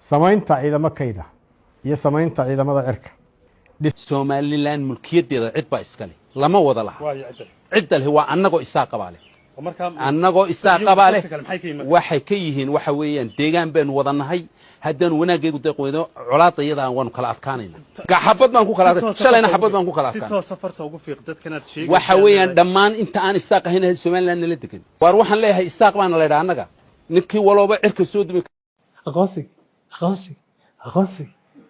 samaynta ciidamo kayda iyo samaynta ciidamada cirka Somaliland mulkiyadeeda cid baa iskale lama wada laha cid leh waa annagoo isaa qabaale annagoo isaa qabaale waxay ka yihiin waxa weeyaan deegaan baan wadanahay haddaan wanaagaygu deeqweydo colaadayada aan waan kala adkaanayna xabad baan ku kala shalayna xabad baan ku kala adkaan sitoo safarta ugu fiiqdad kanaad sheegay waxa weeyaan dhammaan inta aan isaaq ahayn Somaliland la degan war waxaan leeyahay isaaq baan la yiraahdaa annaga ninkii walooba cirka soo dibay aqoonsi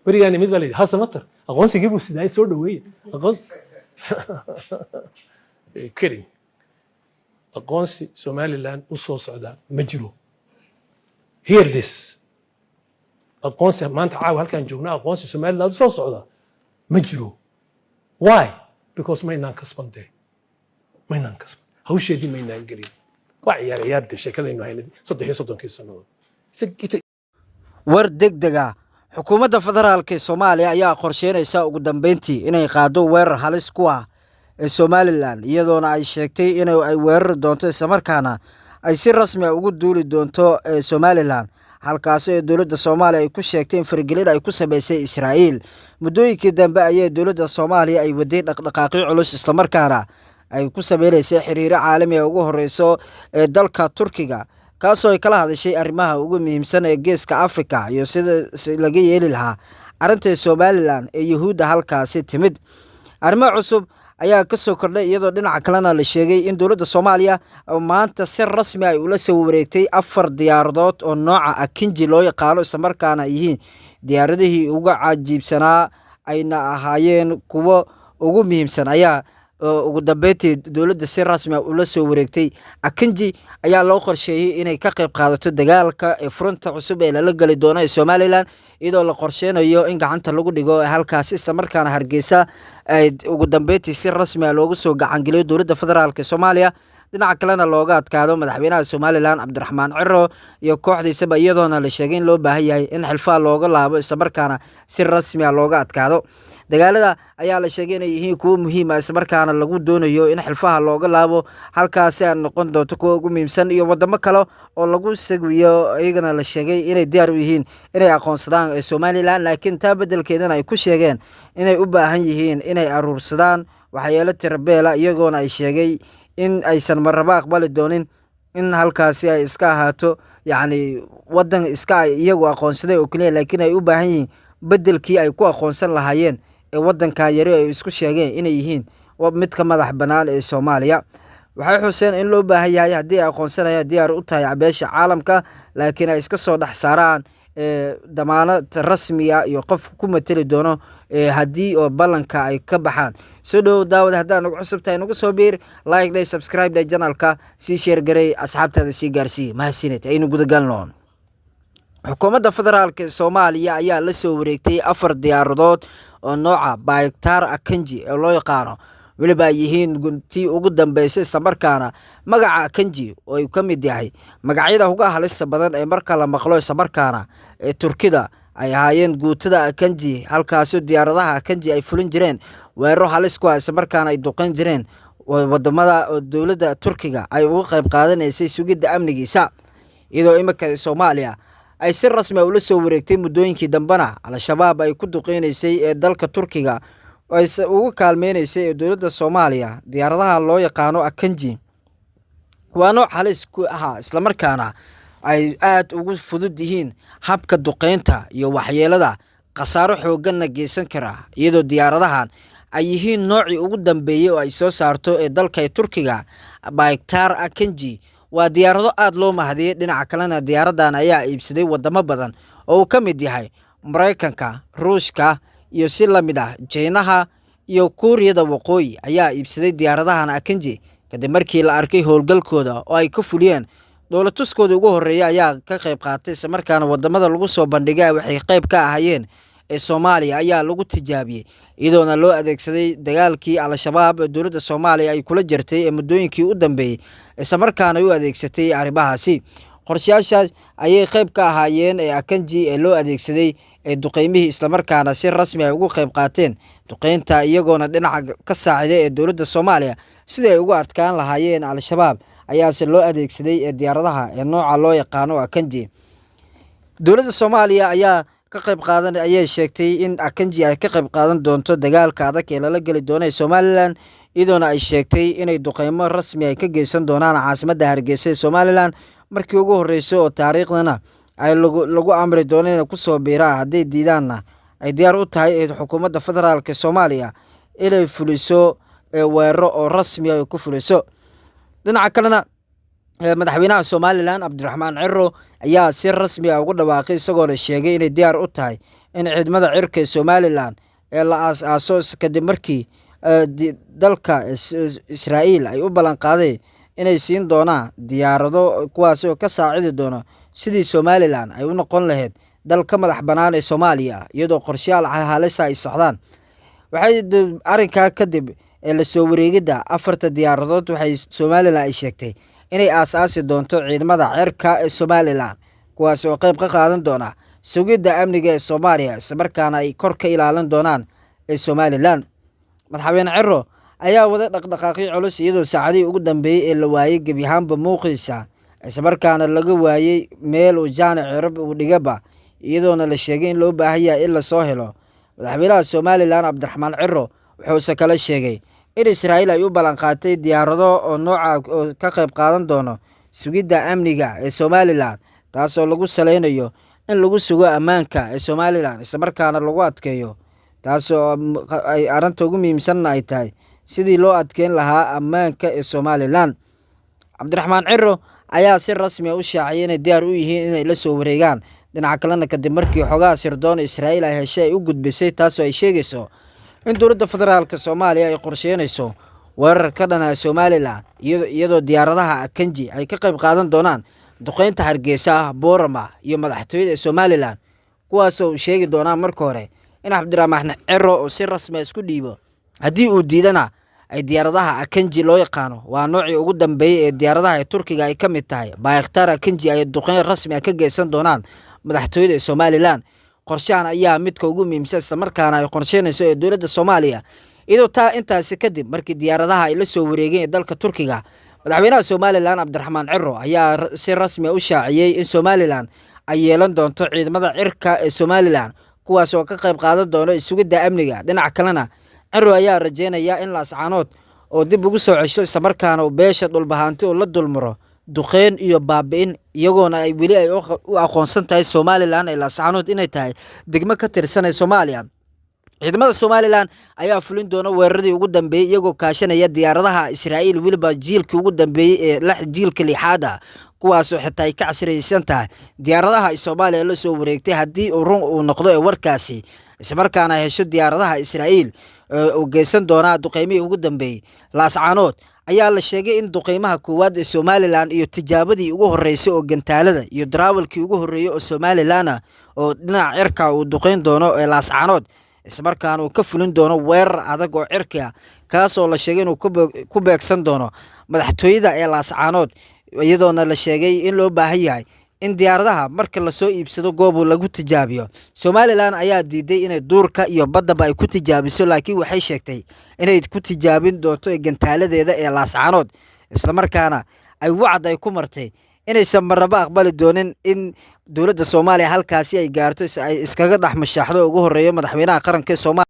barigaani mid walid ha samatar aqoonsigii buu sidaa soo dhaweeyay aqoonsi kidding aqoonsi Somaliland u soo socda ma jiro hear this aqoonsi maanta caawa halkaan joognaa aqoonsi Somaliland u soo socda ma jiro why because maynaan kasbantay hawsheedii maynaan gelin waa ciyaarda sheekadaynu haynay 33 sanadood war degdega xukuumadda federaalka ee Soomaaliya ayaa qorsheynaysa ugu dambeyntii inay qaado weerar halis ku ah ee Somaliland iyadoona ay sheegtay in ay weerar doonto islamarkaana ay si rasmi ah ugu duuli doonto Somaliland halkaas oo dawladda Soomaaliya ay ku sheegtay in fargelin ay ku sameysay Israa'iil muddooyinkii dambe ayay dawladda Soomaaliya ay waday dhaqdhaqaaqyo culus islamarkaana ay ku sameeysay xiriir caalami ah ugu horeyso ee dalka Turkiga kaasoo ay kala hadashay arrimaha ugu muhiimsan ee geeska Afrika iyo sida laga yeeli lahaa arinta Somaliland ee Yahuudda halkaasi timid arrimo cusub ayaa ka soo kordhay iyadoo dhinaca kalena la sheegay in dawladda Soomaaliya maanta si rasmi ah ula soo wareegtay 4 diyaaradood oo nooca Akinji loo yaqaan isla markaana yihiin diyaaradihii ugu cajiibsanaa ayna ahaayeen kuwa ugu muhiimsan ayaa ugu dambeyntii dawladda si rasmi ah ula soo wareegtay Akinji ayaa loo qorsheeyay inay ka qayb qaadato dagaalka ee fronta cusub ee la gali doono ee Somaliland iyadoo la qorsheynayo in gacanta lagu dhigo halkaas isla markaana Hargeysa ay ugu dambeyntii si rasmi ah loogu soo gacan geliyo dawladda federaalka Soomaaliya dhinaca kalena looga adkaado madaxweynaha Somaliland Cabdiraxmaan Ciro iyo kooxdiisa iyadoona la sheegay in loo baahan yahay in xilfaa looga laabo isla markaana si rasmi ah looga adkaado dagaalada ayaa la sheegay inay yihiin kuwo muhiim ah isla markaana lagu doonayo in xilfaha looga laabo halkaas ay noqon doonto kuwa ugu muhiimsan iyo wadamo kale oo lagu sagwiyo iyagana la sheegay inay diyaar u yihiin inay aqoonsadaan Somaliland laakiin taa bedelkeedana ay ku sheegeen inay u baahan yihiin inay aruursadaan waxyaalo tirabeela iyagoona ay sheegay in aysan marraba aqbali doonin in halkaasi ay iska ahaato yacni wadan iska iyagu aqoonsaday oo kaliya laakiin ay u baahan yihiin bedelkii ay ku aqoonsan lahaayeen ee wadanka yari ay isku sheegeen inay yihiin mid ka madax banaan ee Soomaaliya waxay xuseen in loo baahan yahay haddii aqoonsanayaan diyaar u tahay beesha caalamka laakiin ay iska soo dhax saaraan damaanad rasmi ah iyo qof ku matali doono haddii oo ballanka ay ka baxaan soo dhow daawad haddaan ugu cusub tahay nagu soo biir like day subscribe day channelka si share garay asxaabtaada si gaarsii mahadsanid aynu guda galnoon xukuumadda federaalka ee Soomaaliya ayaa la soo wareegtay 4 diyaaradood oo nooca Bayraktar Akinji ee loo yaqaan waliba yihiin guntii ugu dambeysay isla markaana magaca Akinji oo ay ka mid yahay magacyada ugu halista badan ee marka la maqlo isla markaana ee Turkida ay ahaayeen guutada Akinji halkaas oo diyaaradaha Akinji ay fulin jireen weeraro halis ku ah isla markaana ay duqeyn jireen wadamada dawladda Turkiga ay uga qayb qaadanaysay sugidda amnigiisa iyadoo imika Soomaaliya ay si rasmi ah ula soo wareegtay muddooyinkii dambana al-shabaab ay ku duqeynaysay ee dalka Turkiga ay ugu kaalmeynaysay dawladda Soomaaliya diyaaradaha loo yaqaano Akinji waa nooc halis ku ah isla markaana ay aad ugu fudud yihiin habka duqeynta iyo waxyeelada qasaaro xooggan geysan kara iyadoo diyaaradahan ay yihiin noocii ugu dambeeyay oo ay soo saarto ee dalka Turkiga Bayraktar Akinji waa diyaarado aad loo mahadiyay dhinaca kalena diyaaradan ayaa iibsaday wadamo badan oo ka mid yahay Mareykanka Ruushka iyo si la mid ah Chinaha iyo Kuuriyada Waqooyi ayaa iibsaday diyaaradahan Akinji kadib markii la arkay howlgalkooda oo ay ka fuliyeen dawladtuskooda ugu horeeya ayaa ka qayb qaatay isla markaana wadamada lagu soo bandhigay waxay qayb ka ahaayeen ee Soomaaliya ayaa lagu tijaabiyay iyadoona loo adeegsaday dagaalkii al-shabaab ee dawladda Soomaaliya ay kula jirtay ee muddooyinkii u dambeeyay isla markaana u adeegsatay arrimahaasi qorshayaashaas ayay qayb ka ahaayeen ee Akinji ee loo adeegsaday ee duqeymihii isla markaana si rasmi ah ugu qayb qaateen duqeynta iyagoona dhinaca ka saaciday ee dawladda Soomaaliya sidii ay ugu adkaan lahaayeen al-shabaab ayaa si loo adeegsaday ee diyaaradaha ee nooca loo yaqaan Akinji dowladda Soomaaliya ayaa ka qayb qaadan ayay sheegtay in Akanji ay ka qayb qaadan doonto dagaalka adag ee lala gali doono Somaliland iyadoona ay sheegtay inay duqeymo rasmi ay ka geysan doonaan caasimadda Hargeysa ee Somaliland markii ugu horeysay oo taariikhdana ay lagu amri doono inay ku soo biiraan haddii diidaanna ay diyaar u tahay xukuumadda federaalka Soomaaliya inay fuliso weeraro oo rasmi ah ku fuliso. dhinaca kalena madaxweynaha Somaliland Cabdiraxmaan Ciro ayaa si rasmi ah ugu dhawaaqay isagoo sheegay inay diyaar u tahay in ciidamada cirka Somaliland ee la aas-aaso kadib markii dalka Israa'iil ay u ballan qaaday inay siin doonaan diyaarado kuwaas oo ka saacidi doona sidii Somaliland ay u noqon lahayd dal ka madax bannaan ee Soomaaliya iyadoo qorshayaal halis ay socdaan. waxay arrinkaa kadib la soo wareegida 4 diyaaradood waxay Somaliland ay sheegtay inay aas-aasi doonto ciidamada cirka ee Somaliland kuwaas oo qayb ka qaadan doona sugidda amniga ee Soomaaliya isla markaana ay kor ka ilaalin doonaan ee Somaliland. madaxweyne Ciro ayaa wada dhaqdhaqaaqyo culus iyadoo saacadii ugu dambeeyay ee la waayay gebi ahaanba muuqiisa isla markaana laga waayay meel uu jaanic cirib u dhigaba iyadoona la sheegay in loo baahan yahay in la soo helo. madaxweynaha Somaliland Cabdiraxmaan Ciro wuxuu kala sheegay in Israa'iil ay u ballan qaatay diyaarado oo nooca oo ka qayb qaadan doono sugidda amniga ee Somaliland taasoo lagu saleynayo in lagu sugo ammaanka ee Somaliland isla markaana lagu adkeeyo taasoo ay arrinta ugu muhiimsan ay tahay sidii loo adkeyn lahaa ammaanka ee Somaliland. Cabdiraxmaan Ciro ayaa si rasmi ah u shaaciyay inay diyaar u yihiin inay la soo wareegaan dhinaca kalena kadib markii xogaha sirdoon Israa'iil ay heshay ay u gudbisay taasoo ay sheegayso in dowladda federaalka Soomaaliya ay qorsheynayso weerar ka dhan ah Somaliland iyadoo diyaaradaha Akanji ay ka qayb qaadan doonaan duqeynta Hargeysa, Boorama iyo madaxtooyada Somaliland kuwaas oo sheegi doona marka hore in Cabdiraxmaan Ciro oo si rasmi ah isku dhiibo haddii uu diidana ay diyaaradaha Akanji loo yaqaano waa noocii ugu dambeeyay ee diyaaradaha Turkiga ay ka mid tahay Bayraktar Akanji ay duqeyn rasmi ah ka geysan doonaan madaxtooyada Somaliland. qorshahan ayaa midka ugu muhiimsan isla markaana ay qorsheynayso ee dowladda Soomaaliya iyadoo intaasi kadib markii diyaaradaha ay la soo wareegeen dalka Turkiga madaxweynaha Somaliland Cabdiraxmaan Ciro ayaa si rasmi ah u shaaciyay in Somaliland ay yeelan doonto ciidamada cirka ee Somaliland kuwaas oo ka qayb qaadan doona sugidda amniga. dhinaca kalena Ciro ayaa rajeynaya in Laascaanood oo dib ugu soo cesho isla markaana uu beesha dhulbahaanti oo la dulmaro duqeyn iyo baabi'in iyagoona ay weli ay u aqoonsan tahay Somaliland ay Laascaanood inay tahay degmo ka tirsan Soomaaliya. ciidamada Somaliland ayaa fulin doona weeraradii ugu dambeeyay iyagoo kaashanaya diyaaradaha Israa'iil waliba jiilkii ugu dambeeyay ee jiilka lixaad kuwaas oo xitaa ay ka casriyaysan tahay diyaaradaha Soomaaliya la soo wareegtay haddii uu run uu noqdo ee warkaasi isla markaana hesho diyaaradaha Israa'iil oo geysan doona duqeymihii ugu dambeeyay. Laascaanood ayaa la sheegay in duqeymaha koowaad ee Somaliland iyo tijaabadii ugu horeysay oo gantaalada iyo darawalkii ugu horeeyay oo Somaliland oo dhinaca cirka uu duqeyn doono ee Laascaanood isla markaana uu ka fulin doono weerar adag oo cirka kaas oo la sheegay inuu ku beegsan doono madaxtooyada ee Laascaanood iyadoona la sheegay in loo baahan yahay in diyaaradaha marka la soo iibsado goob lagu tijaabiyo. Somaliland ayaa diiday inay duurka iyo badaba ay ku tijaabiso laakiin waxay sheegtay inay ku tijaabin doonto gantaaladeeda ee Laascaanood isla markaana ay wacd ay ku martay inaysan marnaba aqbali doonin in dowladda Soomaaliya halkaasi ay gaarto ay iskaga dhaxmashaxdo ugu horeeyo madaxweynaha qaranka Soomaaliya